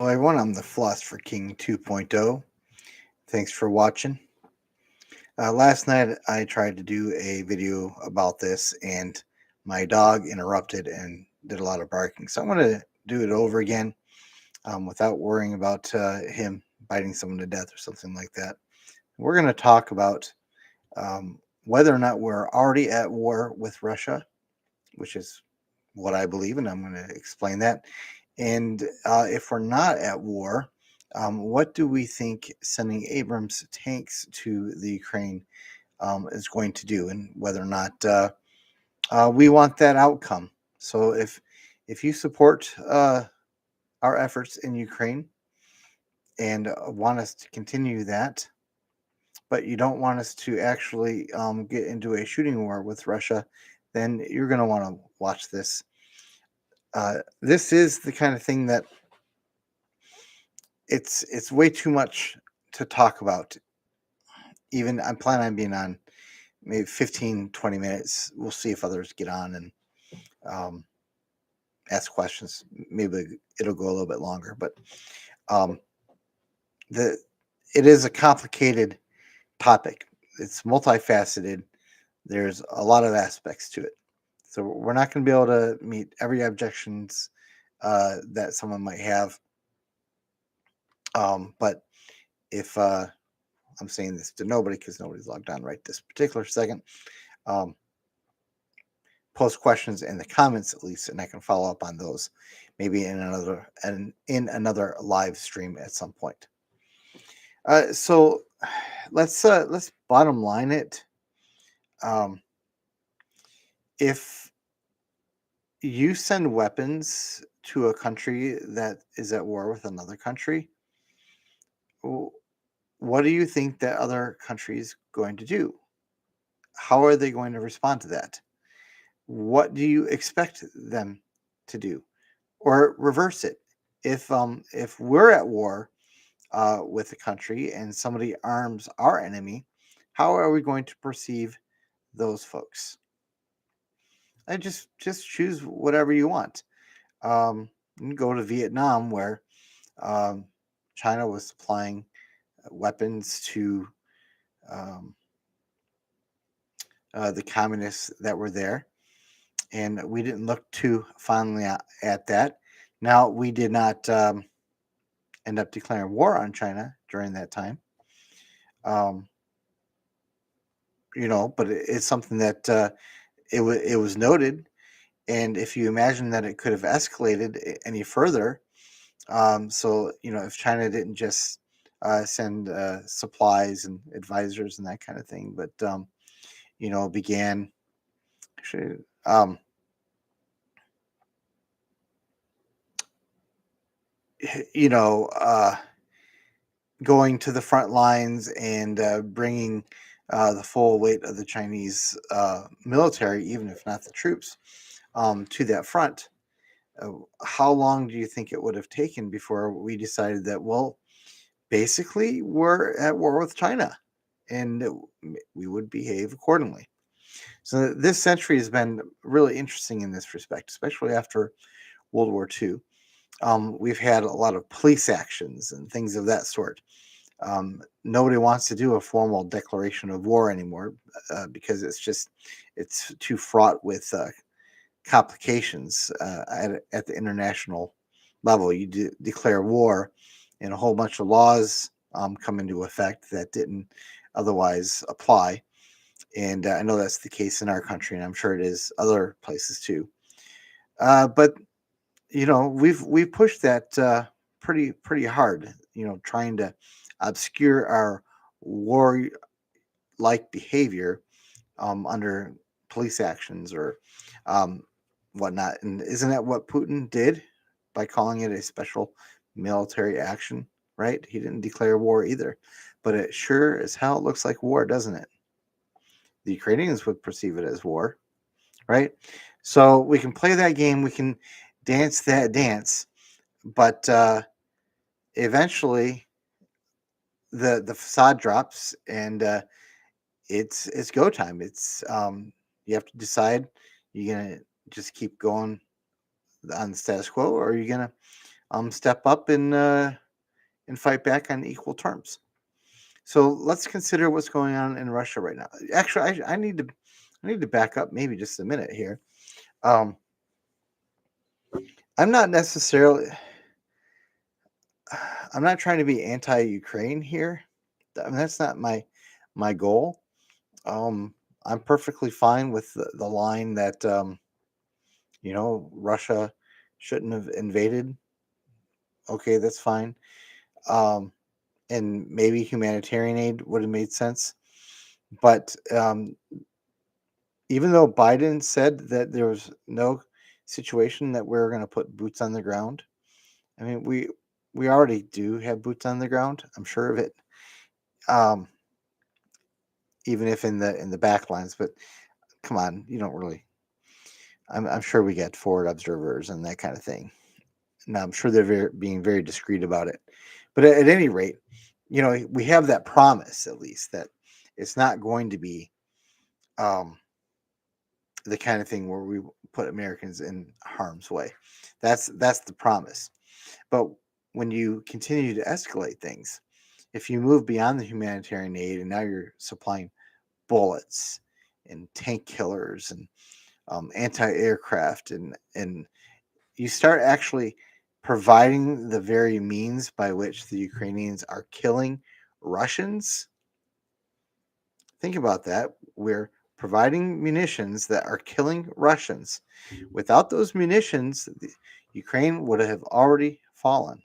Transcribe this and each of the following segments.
Hello everyone, I'm the Philosopher King 2.0. Thanks for watching. Last night I tried to do a video about this and my dog interrupted and did a lot of barking. So I'm going to do it over again without worrying about him biting someone to death or something like that. We're going to talk about whether or not we're already at war with Russia, which is what I believe, and I'm going to explain that. And if we're not at war, what do we think sending Abrams tanks to the Ukraine is going to do, and whether or not we want that outcome? So, if you support our efforts in Ukraine and want us to continue that, but you don't want us to actually get into a shooting war with Russia, then you're going to want to watch this. This is the kind of thing that it's way too much to talk about. Even I'm planning on being on maybe 15-20 minutes. We'll see if others get on and um, ask questions. Maybe it'll go a little bit longer, but um, the it is a complicated topic. It's multifaceted. There's a lot of aspects to it, so we're not going to be able to meet every objections that someone might have. But if I'm saying this to nobody because nobody's logged on right this particular second. Um, Post questions in the comments at least, and I can follow up on those maybe in another live stream at some point. So let's bottom line it. Um, if you send weapons to a country that is at war with another country, what do you think that other country is going to do? How are they going to respond to that? What do you expect them to do? Or reverse it. If we're at war with a country and somebody arms our enemy, how are we going to perceive those folks? And just choose whatever you want. You can go to Vietnam where um, China was supplying weapons to um, the communists that were there, and we didn't look too fondly at that. Now, we did not end up declaring war on China during that time. Um, but it's something that it was noted, and if you imagine that it could have escalated any further, so if China didn't just send supplies and advisors and that kind of thing, but began actually. You know, going to the front lines and bringing the full weight of the Chinese military, even if not the troops, to that front. How long do you think it would have taken before we decided that, well, basically, we're at war with China and we would behave accordingly? So, this century has been really interesting in this respect, especially after World War II. We've had a lot of police actions and things of that sort. Nobody wants to do a formal declaration of war anymore because it's too fraught with complications at the international level. You declare war, and a whole bunch of laws come into effect that didn't otherwise apply. And I know that's the case in our country, and I'm sure it is other places too. But we've pushed that pretty hard. Trying to obscure our war like behavior under police actions or um, whatnot. And isn't that what Putin did by calling it a special military action? Right? He didn't declare war either, but it sure as hell looks like war, doesn't it? The Ukrainians would perceive it as war, right? So we can play that game, we can dance that dance, but eventually the facade drops and it's go time. It's you have to decide, you're gonna just keep going on the status quo, or are you gonna step up and fight back on equal terms. So let's consider what's going on in Russia right now. Actually, I need to back up maybe just a minute here. Um, I'm not necessarily I'm not trying to be anti-Ukraine here. I mean, that's not my goal. Um, I'm perfectly fine with the line that Russia shouldn't have invaded. Okay, that's fine. Um, and maybe humanitarian aid would have made sense. But even though Biden said that there was no situation that we're going to put boots on the ground, I mean, we already do have boots on the ground. I'm sure of it. Um, even if in the back lines, but come on, you don't really. I'm sure we get forward observers and that kind of thing. Now I'm sure they're being very discreet about it. But at any rate, we have that promise at least that it's not going to be um, the kind of thing where we put Americans in harm's way. That's the promise. But when you continue to escalate things, if you move beyond the humanitarian aid and now you're supplying bullets and tank killers and anti-aircraft and you start actually providing the very means by which the Ukrainians are killing Russians. Think about that. We're providing munitions that are killing Russians. Without those munitions, Ukraine would have already fallen.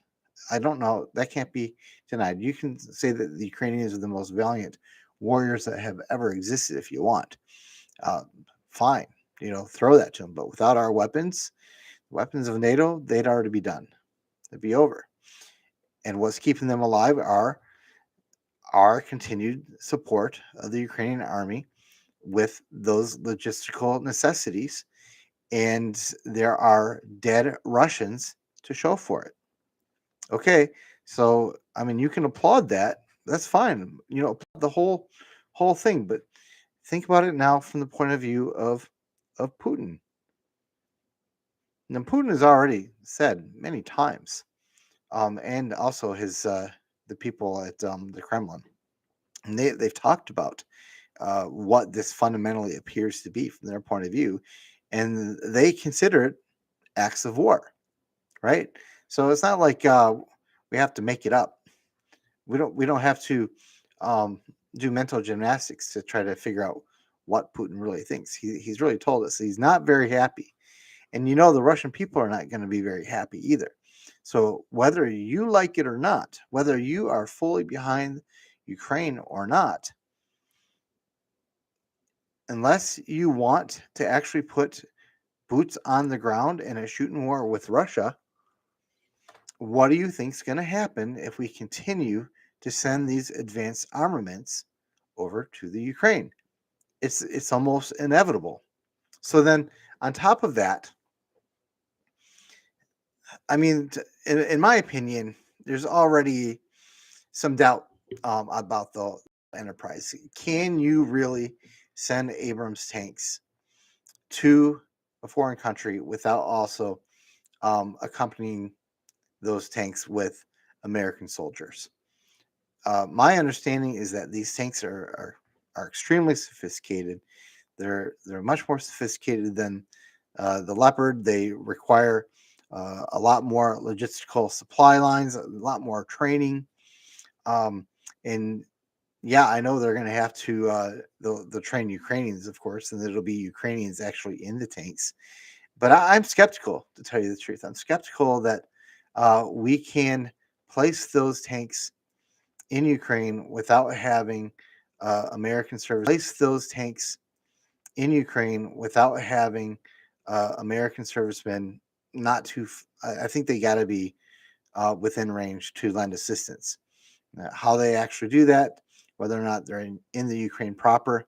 I don't know. That can't be denied. You can say that the Ukrainians are the most valiant warriors that have ever existed if you want. Uh, Fine. Throw that to them. But without our weapons of NATO, they'd already be done. It'd be over. And what's keeping them alive are our continued support of the Ukrainian army with those logistical necessities. And there are dead Russians to show for it. Okay, so I mean, you can applaud that. That's fine. Applaud the whole thing. But think about it now from the point of view of Putin. Now, Putin has already said many times, and also the people at the Kremlin, and they've talked about what this fundamentally appears to be from their point of view, and they consider it acts of war, right? So it's not like we have to make it up. We don't have to um, do mental gymnastics to try to figure out what Putin really thinks. He's really told us he's not very happy, and the Russian people are not going to be very happy either. So whether you like it or not, whether you are fully behind Ukraine or not, unless you want to actually put boots on the ground in a shooting war with Russia, what do you think is going to happen if we continue to send these advanced armaments over to the Ukraine? It's almost inevitable. So then, on top of that, I mean, in my opinion, there's already some doubt about the enterprise. Can you really send Abrams tanks to a foreign country without also accompanying those tanks with American soldiers? My understanding is that these tanks are extremely sophisticated. They're much more sophisticated than the Leopard. They require a lot more logistical supply lines, a lot more training, and yeah, I know they're going to have to they'll train Ukrainians, of course, and it'll be Ukrainians actually in the tanks. But I'm skeptical, to tell you the truth. I'm skeptical that we can place those tanks in Ukraine without having American service. Place those tanks in Ukraine without having American servicemen. Not too. I think they got to be within range to lend assistance. How they actually do that, whether or not they're in the Ukraine proper,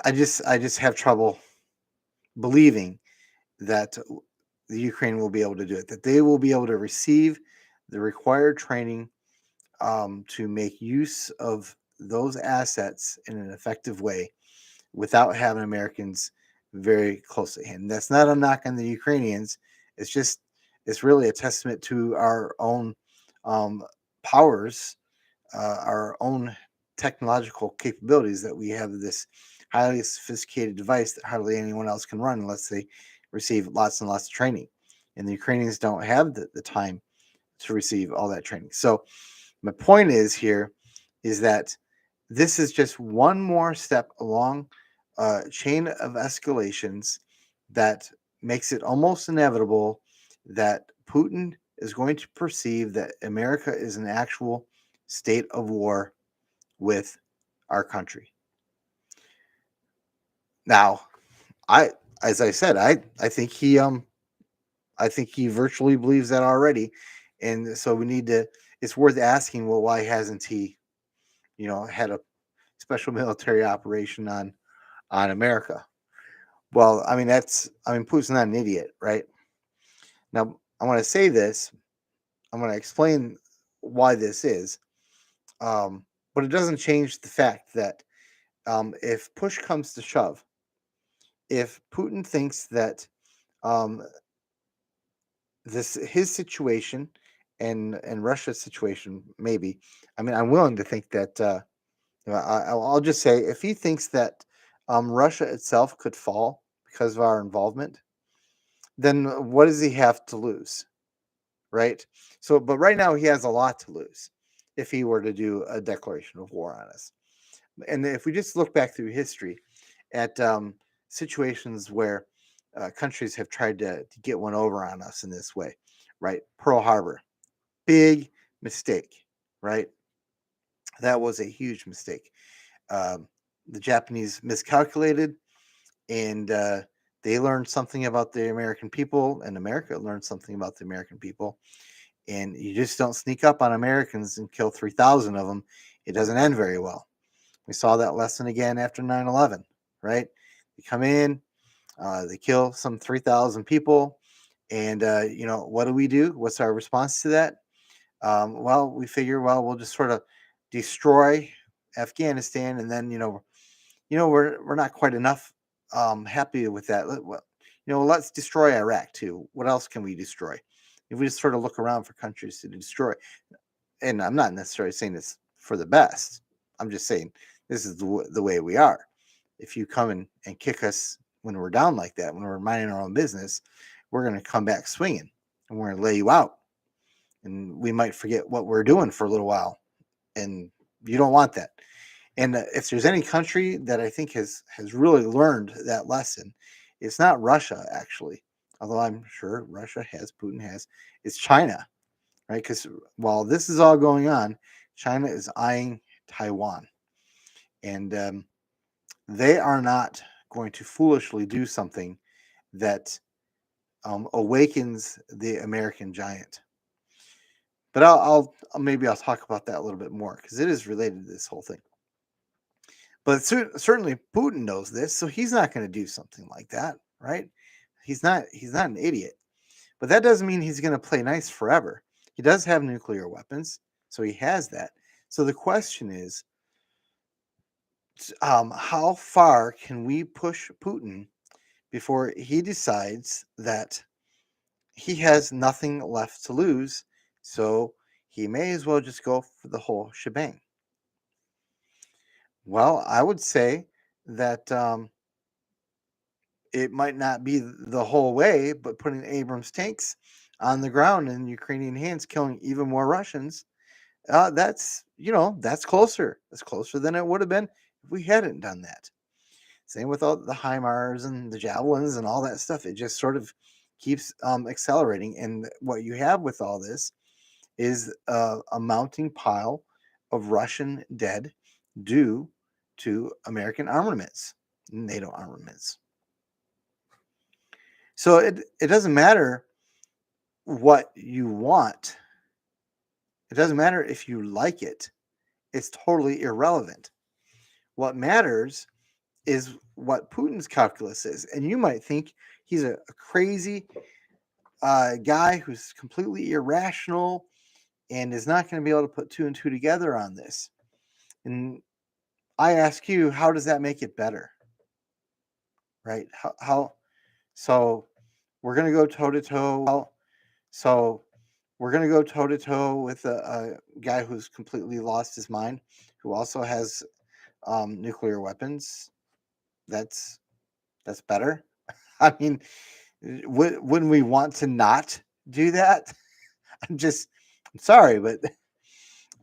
I just have trouble believing that the Ukraine will be able to do it. That they will be able to receive the required training to make use of those assets in an effective way without having Americans very close at hand. That's not a knock on the Ukrainians. It's just It's really a testament to our own um, powers, our own technological capabilities, that we have this highly sophisticated device that hardly anyone else can run unless they receive lots and lots of training. And the Ukrainians don't have the time to receive all that training. So my point is here is that this is just one more step along a chain of escalations that makes it almost inevitable that Putin is going to perceive that America is an actual state of war with our country. Now, I as I said, I think he virtually believes that already. And so we need to it's worth asking, well, why hasn't he, had a special military operation on America? Well, Putin's not an idiot, right? Now, I want to say this. I'm going to explain why this is, but it doesn't change the fact that if push comes to shove, if Putin thinks that um, this his situation and Russia's situation, maybe, I'm willing to think that. I'll just say, if he thinks that Russia itself could fall because of our involvement, then what does he have to lose, right? So, but right now he has a lot to lose if he were to do a declaration of war on us. And if we just look back through history at situations where countries have tried to get one over on us in this way, right? Pearl Harbor, big mistake, right? That was a huge mistake. Um, the Japanese miscalculated, and they learned something about the American people, and America learned something about the American people. And you just don't sneak up on Americans and kill 3,000 of them. It doesn't end very well. We saw that lesson again after 9/11, right? They come in, they kill some 3,000 people. And, what do we do? What's our response to that? Well, we figure, well, we'll just sort of destroy Afghanistan, and then, we're not quite enough happy with that. Let's destroy Iraq too. What else can we destroy? If we just sort of look around for countries to destroy, and I'm not necessarily saying this for the best. I'm just saying this is the way we are. If you come and kick us when we're down like that, when we're minding our own business, we're going to come back swinging, and we're going to lay you out, and we might forget what we're doing for a little while, and you don't want that. And if there's any country that I think has really learned that lesson, it's not Russia, actually. Although I'm sure Putin has, it's China, right? Because while this is all going on, China is eyeing Taiwan, and they are not going to foolishly do something that awakens the American giant. But maybe I'll talk about that a little bit more, because it is related to this whole thing. But certainly Putin knows this, so he's not going to do something like that, right? He's not an idiot. But that doesn't mean he's going to play nice forever. He does have nuclear weapons, so he has that. So the question is, how far can we push Putin before he decides that he has nothing left to lose, so he may as well just go for the whole shebang? Well, I would say that it might not be the whole way, but putting Abrams tanks on the ground in Ukrainian hands, killing even more Russians, that's closer. That's closer than it would have been if we hadn't done that. Same with all the HIMARS and the javelins and all that stuff. It just sort of keeps accelerating. And what you have with all this is a mounting pile of Russian dead due to American armaments, NATO armaments. So it doesn't matter what you want. It doesn't matter if you like it. It's totally irrelevant. What matters is what Putin's calculus is. And you might think he's a crazy guy who's completely irrational and is not going to be able to put two and two together on this. And I ask you, how does that make it better? Right? How so we're going to go toe to toe. So we're going to go toe to toe with a guy who's completely lost his mind, who also has nuclear weapons. That's better. I mean, wouldn't we want to not do that? I'm just, I'm sorry, but it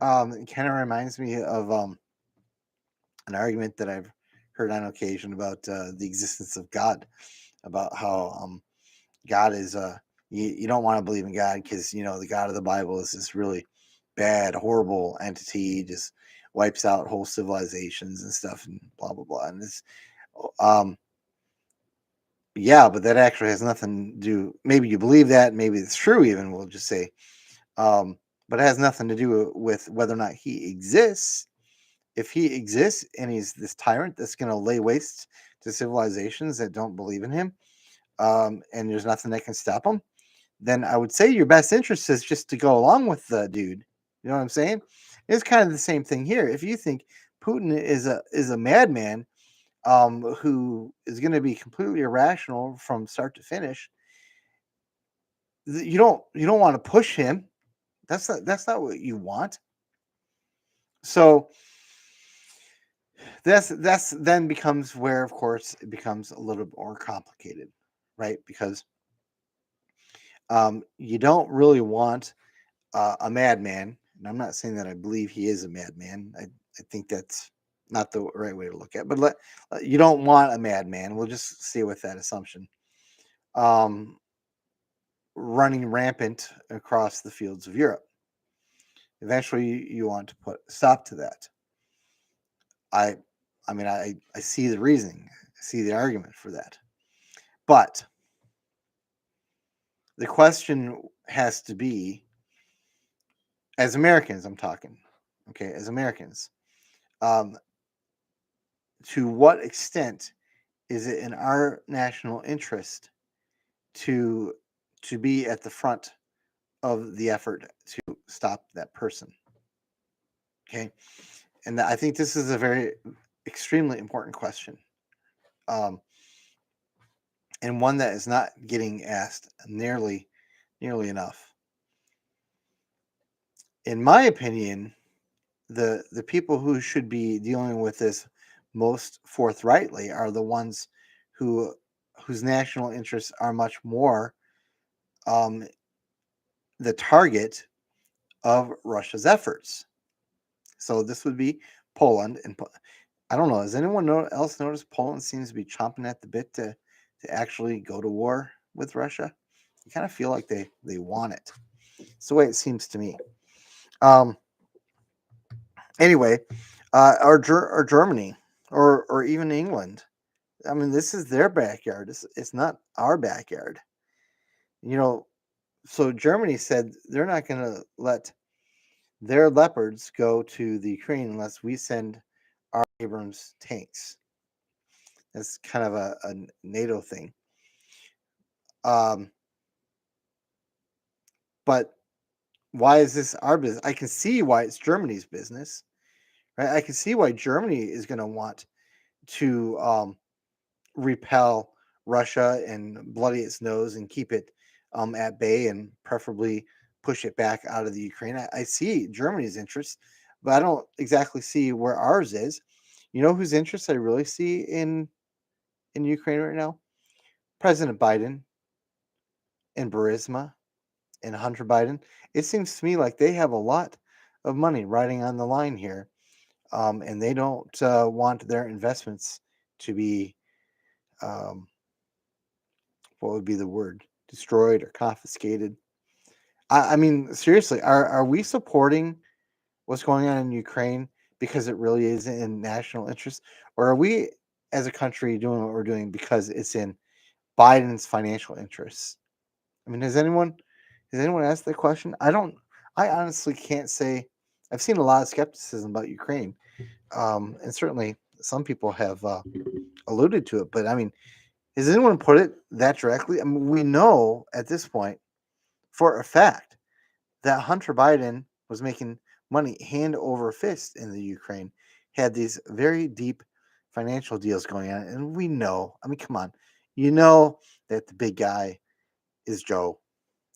kind of reminds me of an argument that I've heard on occasion about the existence of God, about how God is you don't want to believe in God because the God of the Bible is this really bad, horrible entity, just wipes out whole civilizations and stuff, and blah blah blah. And it's um yeah, but that actually has nothing to do. Maybe you believe that, maybe it's true. Even we'll just say, but it has nothing to do with whether or not he exists. If he exists and he's this tyrant that's going to lay waste to civilizations that don't believe in him, and there's nothing that can stop him, then I would say your best interest is just to go along with the dude. You know what I'm saying? It's kind of the same thing here. If you think Putin is a madman, who is going to be completely irrational from start to finish, you don't want to push him. That's not what you want. So that's then becomes where, of course, it becomes a little bit more complicated, right? Because you don't really want a madman, and I'm not saying that I believe he is a madman. I think that's not the right way to look at it. But you don't want a madman. We'll just stay with that assumption. Um, Running rampant across the fields of Europe. Eventually, you want to put a stop to that. I, I mean, I see the reasoning. I see the argument for that. But the question has to be, as Americans, I'm talking, okay, as Americans, um, to what extent is it in our national interest to be at the front of the effort to stop that person? Okay, and I think this is a very extremely important question, um, and one that is not getting asked nearly enough. In my opinion, the people who should be dealing with this most forthrightly are the ones who whose national interests are much more um, the target of Russia's efforts. So this would be Poland, and I don't know. Has anyone else noticed Poland seems to be chomping at the bit to actually go to war with Russia? You kind of feel like they want it. It's the way it seems to me. Um, anyway, or Germany, or even England. I mean, this is their backyard. It's not our backyard. You know, so Germany said they're not going to let their leopards go to the Ukraine unless we send our Abrams tanks. That's kind of a NATO thing. Um, but why is this our business? I can see why it's Germany's business, right? I can see why Germany is going to want to repel Russia and bloody its nose and keep it at bay, and preferably push it back out of the Ukraine. I see Germany's interest, but I don't exactly see where ours is. You know whose interest I really see in Ukraine right now? President Biden and Burisma and Hunter Biden. It seems to me like they have a lot of money riding on the line here, and they don't want their investments to be um, what would be the word, destroyed or confiscated. I mean, seriously, are we supporting what's going on in Ukraine because it really is in national interest, or are we as a country doing what we're doing because it's in Biden's financial interests? I mean, has anyone asked that question? I honestly can't say. I've seen a lot of skepticism about Ukraine, and certainly some people have alluded to it. But I mean, has anyone put it that directly? I mean, we know at this point for a fact that Hunter Biden was making money hand over fist in the Ukraine, had these very deep financial deals going on, and we know. I mean, come on, you know that the big guy is Joe.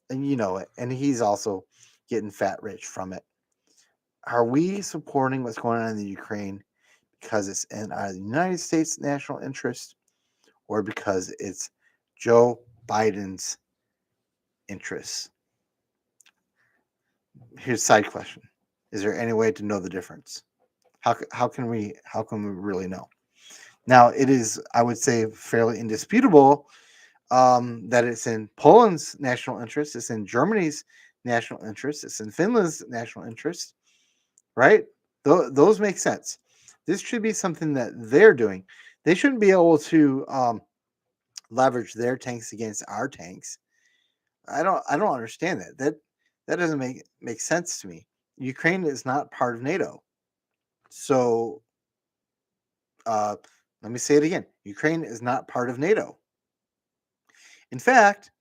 and you know it, and he's also getting fat rich from it. Are we supporting what's going on in the Ukraine because it's in our United States national interest or because it's Joe Biden's interests? Here's a side question. Is there any way to know the difference? How can we really know? Now it is, I would say, fairly indisputable that it's in Poland's national interest, it's in Germany's national interest, it's in Finland's national interest, right? Those make sense. This should be something that they're doing. They shouldn't be able to leverage their tanks against our tanks. I don't understand that. That doesn't make sense to me. Ukraine is not part of NATO. So uh, let me say it again. Ukraine is not part of NATO. In fact,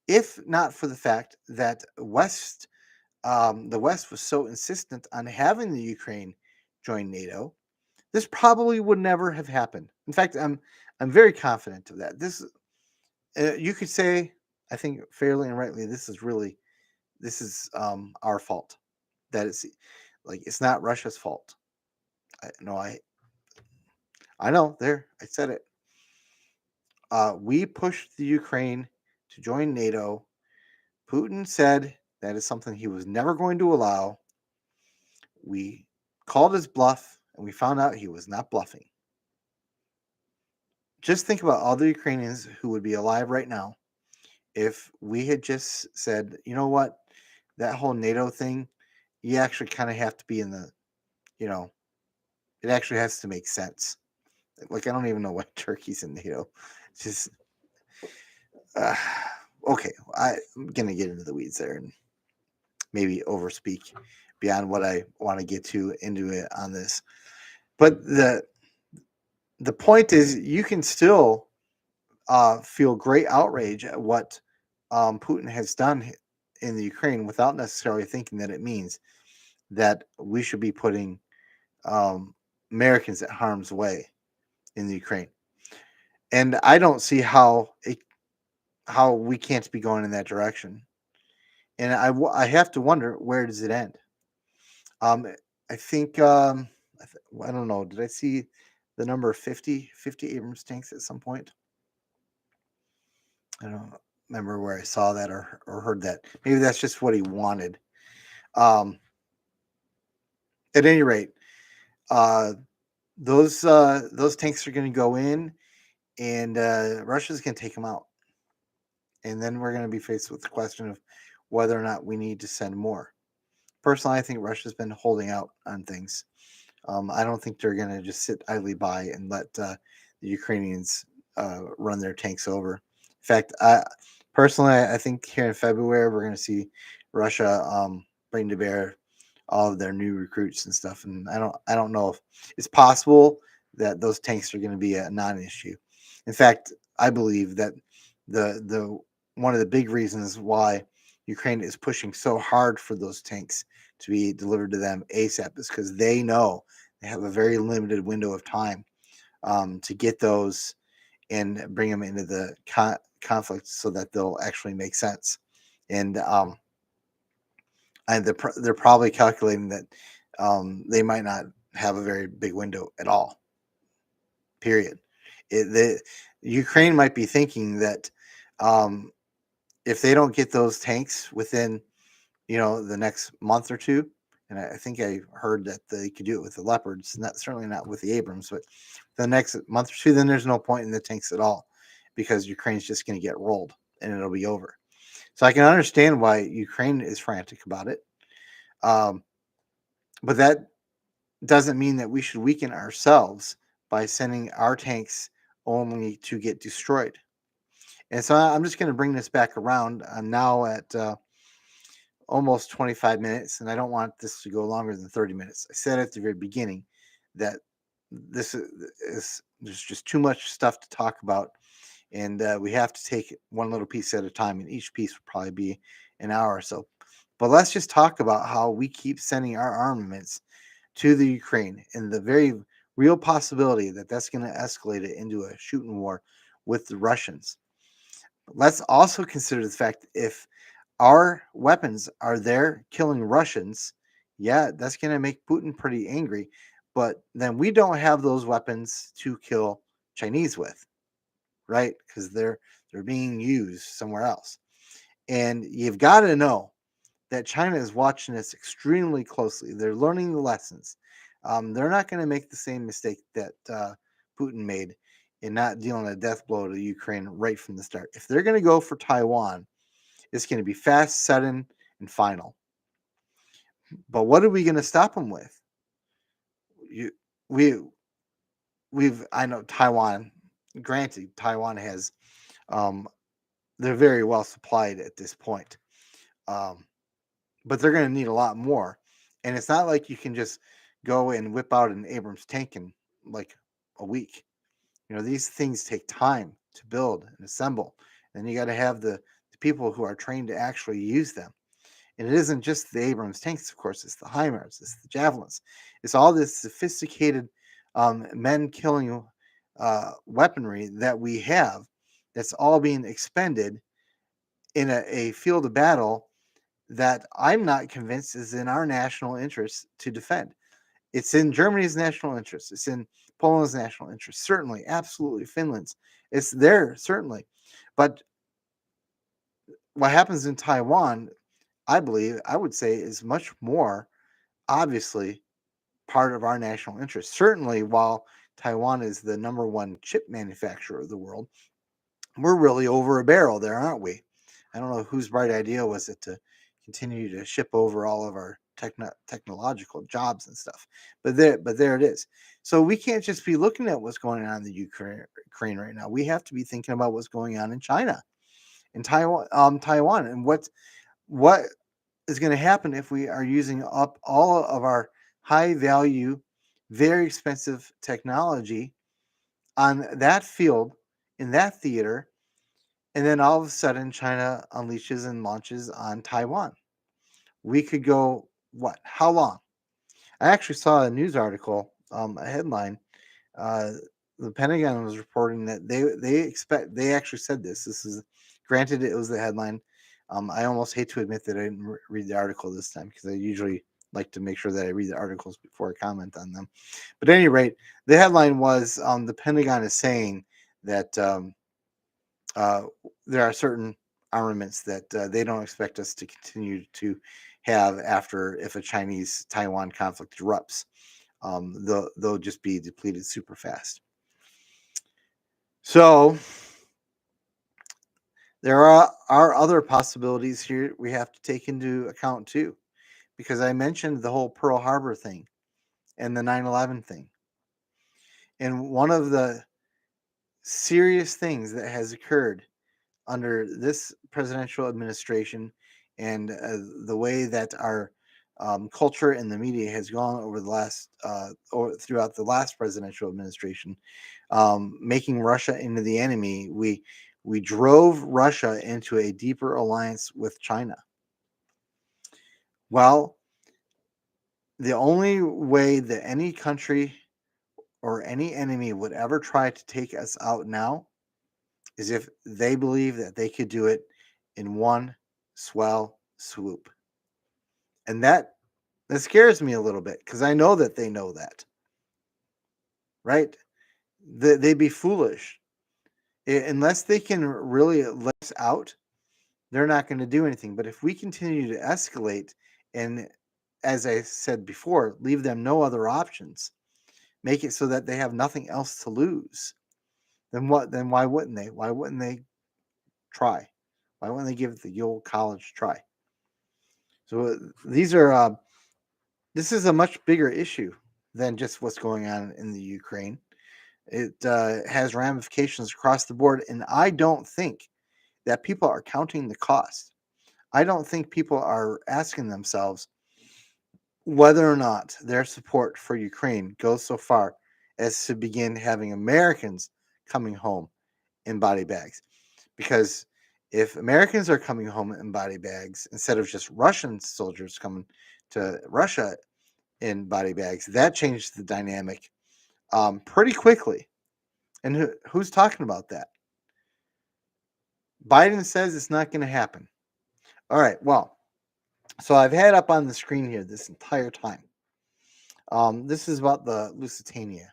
if not for the fact that the West was so insistent on having the Ukraine join NATO, this probably would never have happened. In fact, I'm very confident of that. This you could say, I think fairly and rightly, this is our fault. That it's like it's not Russia's fault. No, I know there. I said it. We pushed the Ukraine to join NATO. Putin said that is something he was never going to allow. We called his bluff, and we found out he was not bluffing. Just think about all the Ukrainians who would be alive right now if we had just said, you know what, that whole NATO thing, you actually kind of have to be in the, you know, it actually has to make sense. Like, I don't even know why Turkey's in NATO. It's just, uh, okay, I'm going to get into the weeds there and maybe overspeak beyond what I want to get to into it on this. But the point is, you can still feel great outrage at what Putin has done in the Ukraine without necessarily thinking that it means that we should be putting um, Americans at harm's way in the Ukraine. And I don't see how we can't be going in that direction. And I have to wonder, where does it end? Um, I think I don't know. Did I see the number 50 Abrams tanks at some point? I don't remember where I saw that or heard that. Maybe that's just what he wanted. Um, at any rate, uh, those tanks are going to go in, and Russia's going to take them out, and then we're going to be faced with the question of whether or not we need to send more. Personally, I think Russia's been holding out on things. I don't think they're going to just sit idly by and let the Ukrainians run their tanks over. In fact, personally, I think here in February we're going to see Russia bring to bear all of their new recruits and stuff. And I don't know if it's possible that those tanks are going to be a non-issue. In fact, I believe that the one of the big reasons why Ukraine is pushing so hard for those tanks to be delivered to them ASAP is because they know they have a very limited window of time to get those and bring them into the conflict so that they'll actually make sense. And they're probably calculating that they might not have a very big window at all. Period. Ukraine might be thinking that um, if they don't get those tanks within the next month or two, and I think I heard that they could do it with the Leopards, not certainly not with the Abrams, but the next month or two, then there's no point in the tanks at all because Ukraine's just going to get rolled and it'll be over. So I can understand why Ukraine is frantic about it, um, but that doesn't mean that we should weaken ourselves by sending our tanks only to get destroyed. And so I'm just going to bring this back around. I'm now at almost 25 minutes, and I don't want this to go longer than 30 minutes. I said at the very beginning that this is there's just too much stuff to talk about, and we have to take one little piece at a time, and each piece will probably be an hour or so. But let's just talk about how we keep sending our armaments to the Ukraine and the very real possibility that that's going to escalate it into a shooting war with the Russians. Let's also consider the fact if Our weapons are there killing Russians. Yeah, that's going to make Putin pretty angry. But then we don't have those weapons to kill Chinese with, right? Because they're being used somewhere else. And you've got to know that China is watching this extremely closely. They're learning the lessons. They're not going to make the same mistake that Putin made in not dealing a death blow to Ukraine right from the start. If they're going to go for Taiwan, it's going to be fast, sudden, and final. But what are we going to stop them with? You, we, I know Taiwan. Granted, Taiwan has, um, they're very well supplied at this point. Um, but they're going to need a lot more. And it's not like you can just go and whip out an Abrams tank in like a week. These things take time to build and assemble. And you got to have the people who are trained to actually use them. And it isn't just the Abrams tanks, of course, it's the HIMARS, it's the Javelins. It's all this sophisticated men killing weaponry that we have that's all being expended in a field of battle that I'm not convinced is in our national interest to defend. It's in Germany's national interest. It's in Poland's national interest. Certainly, absolutely, Finland's. It's there, certainly. But what happens in Taiwan, I would say, is much more obviously part of our national interest. Certainly, while Taiwan is the number one chip manufacturer of the world, we're really over a barrel there, aren't we? I don't know whose bright idea was it to continue to ship over all of our technological jobs and stuff. But there it is. So we can't just be looking at what's going on in the Ukraine right now. We have to be thinking about what's going on in China, in Taiwan, and what is going to happen if we are using up all of our high value, very expensive technology on that field, in that theater, and then all of a sudden China unleashes and launches on Taiwan. We could go, what? How long? I actually saw a news article, a headline. Uh, the Pentagon was reporting that they actually said this. This is granted it was the headline. I almost hate to admit that I didn't read the article this time because I usually like to make sure that I read the articles before I comment on them. But at any rate, the headline was the Pentagon is saying that uh, there are certain armaments that they don't expect us to continue to have after if a Chinese Taiwan conflict erupts. They'll just be depleted super fast. So there are other possibilities here we have to take into account too, because I mentioned the whole Pearl Harbor thing and the 9/11 thing. And one of the serious things that has occurred under this presidential administration and the way that our culture and the media has gone over the last or throughout the last presidential administration, making Russia into the enemy, we drove Russia into a deeper alliance with China. Well, the only way that any country or any enemy would ever try to take us out now is if they believe that they could do it in one swell swoop. And that scares me a little bit because I know that they know that, right? They'd be foolish. Unless they can really let us out, they're not going to do anything. But if we continue to escalate and, as I said before, leave them no other options, make it so that they have nothing else to lose, then what? Then why wouldn't they? Why wouldn't they try? Why wouldn't they give it the old college try? So these are this is a much bigger issue than just what's going on in the Ukraine. It has ramifications across the board, and I don't think that people are counting the cost. I don't think people are asking themselves whether or not their support for Ukraine goes so far as to begin having Americans coming home in body bags. Because if Americans are coming home in body bags instead of just Russian soldiers coming to Russia in body bags, that changed the dynamic pretty quickly. And who's talking about that? Biden says it's not going to happen. All right. Well, so I've had up on the screen here this entire time. This is about the Lusitania.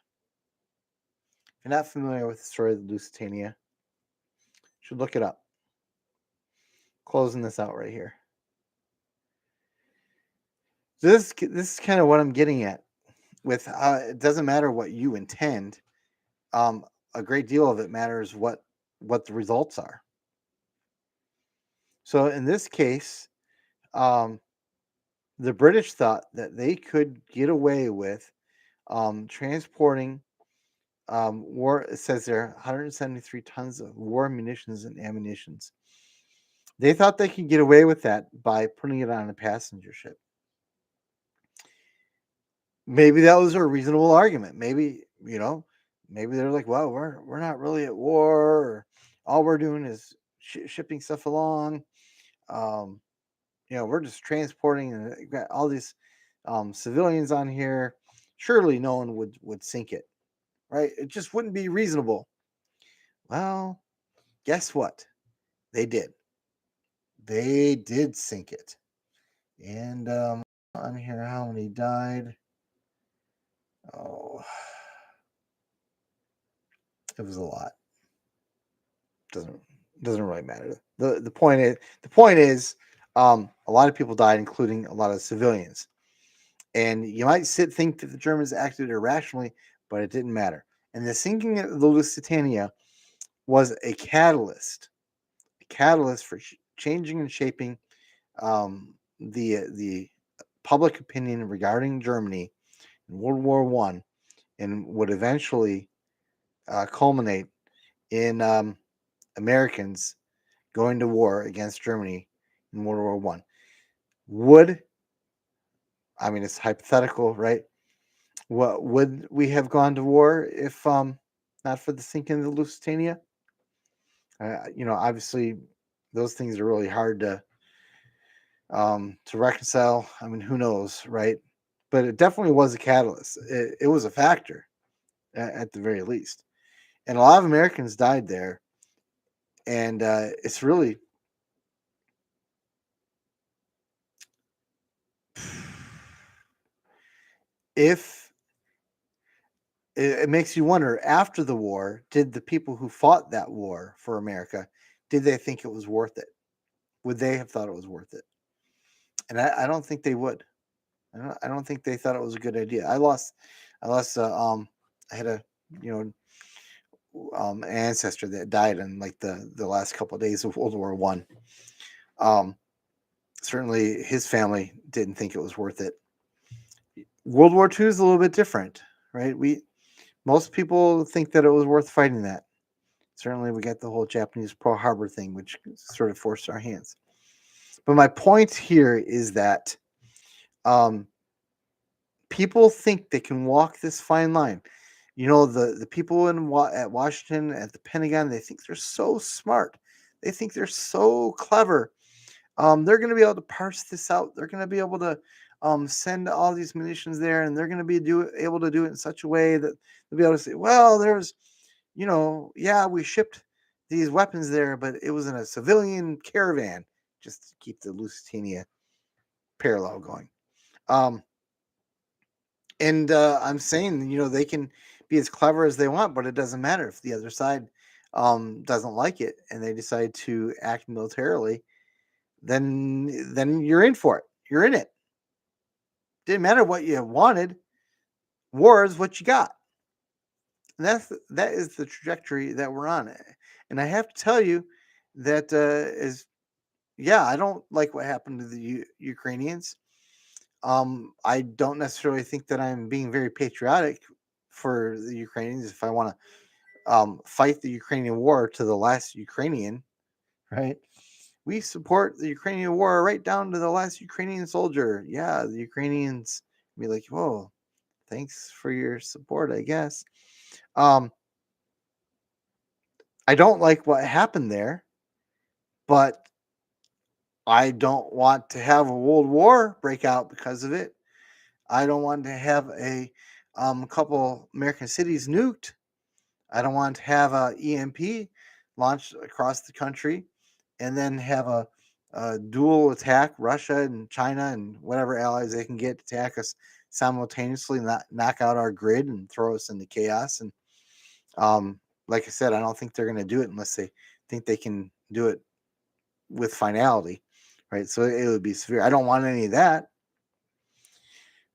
If you're not familiar with the story of the Lusitania, you should look it up. Closing this out right here. So this is kind of what I'm getting at. With it doesn't matter what you intend. A great deal of it matters what the results are. So in this case, um, the British thought that they could get away with transporting war. It says there 173 tons of war munitions and ammunitions. They thought they could get away with that by putting it on a passenger ship. Maybe that was a reasonable argument. Maybe maybe they're like, well, we're not really at war. Or all we're doing is shipping stuff along. Um, we're just transporting and got all these civilians on here. Surely no one would sink it, right? It just wouldn't be reasonable. Well, guess what? They did. They did sink it. And on here, how many died? Oh, it was a lot. Doesn't doesn't really matter. The point is, a lot of people died, including a lot of civilians. And you might think that the Germans acted irrationally, but it didn't matter. And the sinking of the Lusitania was a catalyst for changing and shaping the public opinion regarding Germany in World War One, and would eventually culminate in Americans going to war against Germany in World War One. It's hypothetical, right? What would we have gone to war if not for the sinking of the Lusitania? Obviously, those things are really hard to reconcile. I mean, who knows, right? But it definitely was a catalyst. It was a factor at the very least, and a lot of Americans died there. And it's really, if it makes you wonder, after the war, did the people who fought that war for America, did they think it was worth it? Would they have thought it was worth it? And I don't think they would. I don't think they thought it was a good idea. I had a you ancestor that died in like the last couple of days of World War One. Certainly his family didn't think it was worth it. World War II is a little bit different, right? Most people think that it was worth fighting that. Certainly we got the whole Japanese Pearl Harbor thing, which sort of forced our hands. But my point here is that people think they can walk this fine line. The people at Washington, at the Pentagon, they think they're so smart. They think they're so clever. They're going to be able to parse this out. They're going to be able to send all these munitions there, and they're going to be able to do it in such a way that they'll be able to say, well, yeah, we shipped these weapons there, but it was in a civilian caravan, just to keep the Lusitania parallel going. And I'm saying, they can be as clever as they want, but it doesn't matter if the other side doesn't like it and they decide to act militarily. Then you're in for it. You're in it. Didn't matter what you wanted. War is what you got. And that is the trajectory that we're on. And I have to tell you that I don't like what happened to the Ukrainians. I don't necessarily think that I'm being very patriotic for the Ukrainians if I want to fight the Ukrainian war to the last Ukrainian, right? We support the Ukrainian war right down to the last Ukrainian soldier. Yeah, the Ukrainians be like, whoa, thanks for your support, I guess. I don't like what happened there, but I don't want to have a world war break out because of it. I don't want to have a couple American cities nuked. I don't want to have a EMP launched across the country, and then have dual attack Russia and China and whatever allies they can get to attack us simultaneously, knock out our grid and throw us into chaos. And like I said, I don't think they're going to do it unless they think they can do it with finality, right? So it would be severe. I don't want any of that.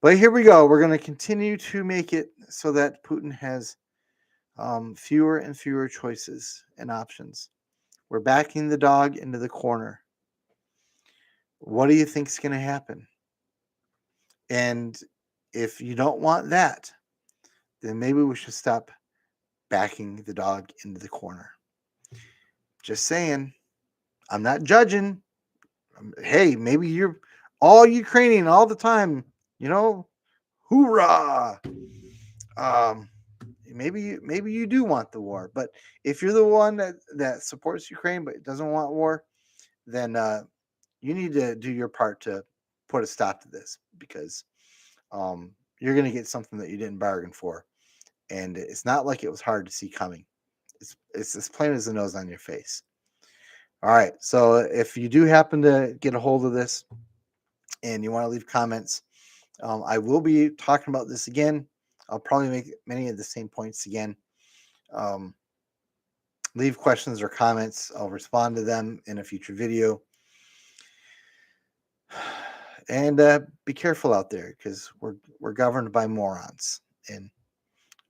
But here we go. We're going to continue to make it so that Putin has fewer and fewer choices and options. We're backing the dog into the corner. What do you think is going to happen? And if you don't want that, then maybe we should stop backing the dog into the corner. Just saying. I'm not judging. Hey, maybe you're all Ukrainian all the time, hoorah. Maybe you do want the war, but if you're the one that supports Ukraine but doesn't want war, then you need to do your part to put a stop to this, because you're going to get something that you didn't bargain for, and it's not like it was hard to see coming. It's as plain as the nose on your face. All right, so if you do happen to get a hold of this and you want to leave comments, I will be talking about this again. I'll probably make many of the same points again. Leave questions or comments. I'll respond to them in a future video. And be careful out there, because we're governed by morons, and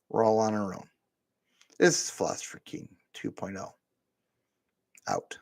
we're all on our own. This is Philosopher King 2.0. Out.